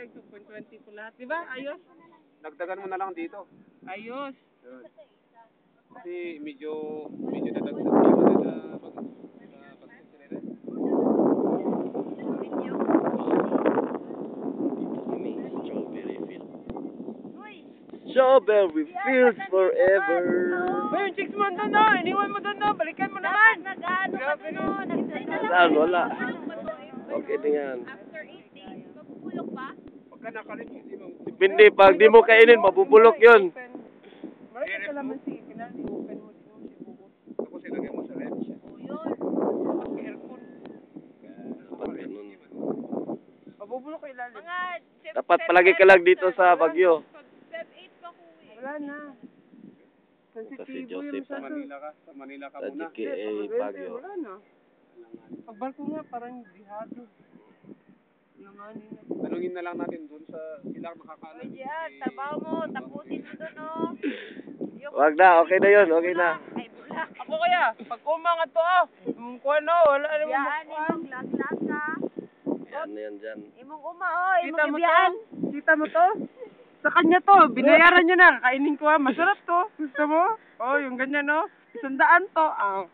tag 2.20 po lahat. Diba? Ayos? Dagdagan mo na lang dito. Ayos. Yun. Kasi medyo dadagdag na pag Strawberry fields forever. Ayun, chicks mo doon no. Iniwan mo doon no. Balikan mo naman. Grabe no. Saan? Wala. Okay din yan. After 8 days, mabubulok pa? pagka nakalit hindi mo. Depende, pag di mo kainin, mabubulok yun. Marami ka naman si Kinal. I-open mo. Tapos ilagay mo sa ref. O yun. Aircon. Pag ganun. Mabubulok ka ilalim. Mga Dapat palagi ka lang dito sa Baguio. Feb 8 pa ko eh. Wala na. Kasi Sensitibo Joseph, yung Sa masyado. Manila ka Sa muna. GKA Baguio. Wala na. Pagbarko nga parang dihado. Nanganin na. Tanungin na lang natin doon sa sila makakaalam. Oy, Gian, trabaho mo. Tapusin mo doon oh. Yung Wag na, okay na yun, okay na. ay bulak. Ako kaya, pag kumangat to kung ano, wala naman Biyaan, imong laglag ka. Yan na yan dyan. Imong uma oh. Kita Imong mo ibiyaan. to? Kita mo to? Sa kanya to, binayaran niya na. Kainin ko masarap to. Gusto mo? Oh, yung ganyan no. 100 to.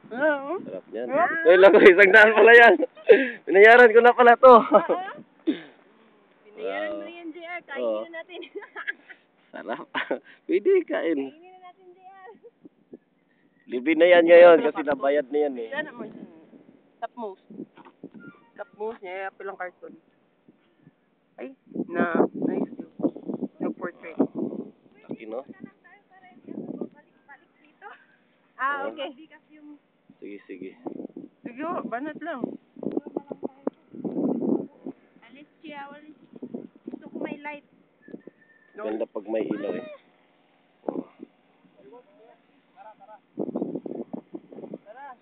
Sarap yan. Wait lang, 100 pala yan. Binayaran ko na pala to. Binayaran mo yan, JR. Oo. Kainin na natin. Sarap. Pwede kain. Kainin na natin, JR. Libre na yan ngayon kasi nabayad na yan eh. Yan naman. Top most. Top most niya, pilang carton. Ay, nice yun. Nag-portrait. Laki no? Ah, okay. Sige, sige. Sige, banat lang. Alis siya, walis. Gusto ko may light. Ganda pag may ilaw eh.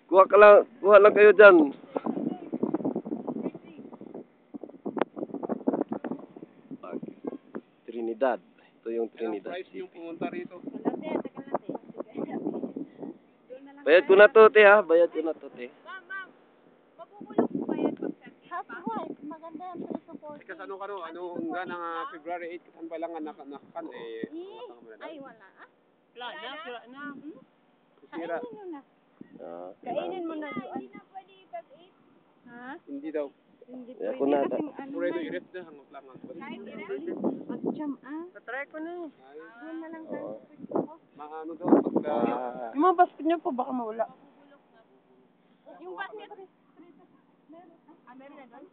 Kuha lang kayo dyan. Trinidad. Ito yung Trinidad. Price yung pumunta rito. Bayad ko na to, te ha. Bayad ko na to, te. Ma'am, mabubulok po ba yan pag half white? Maganda yan pero support. Kasi ano hanggang February 8 kasan pa lang nakakan eh. Ay, wala. Ah? Wala na. Sira. Kainin mo na. Kainin mo na yun. Hindi na pwede Feb 8. Ha? Hindi daw. Hindi Kaya ko na. Pwede i-ref na hanggang lang. Kahit i-ref? Mag-jam Patry ko na. Yun na lang tayo. Maano daw pagka Yung mga basket niyo po baka mawala. Yung basket. Meron na doon?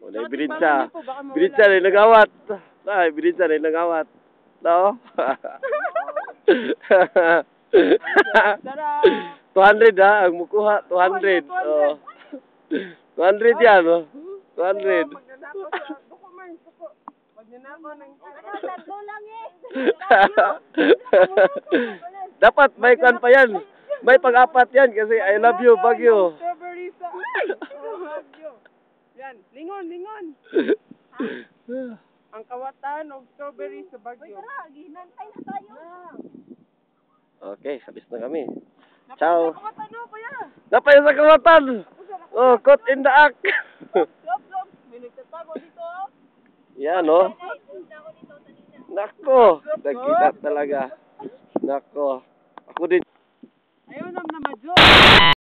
Wala yung birinsa. Birinsa na yung nagawat. Ay, birinsa na yung nagawat. No? 200 ha, ang mukuha. 200. Oh. 200 yan, oh. 200. Magnanakaw sa document. Magnanakaw ng... Tatlo lang eh. Dapat may kan pa yan. May pang-apat yan kasi I love you, Baguio. Strawberry sa... Baguio. Yan, lingon. Ang kawatan of strawberry sa Baguio. Ginantay na tayo. Okay, sabis na kami. Ciao. Kawatan no, kuya. Napay sa kawatan. Oh, caught in the act. Lop. May nagtatago dito. Yan, oh. Nako, nagkita talaga. Nako. Ako din.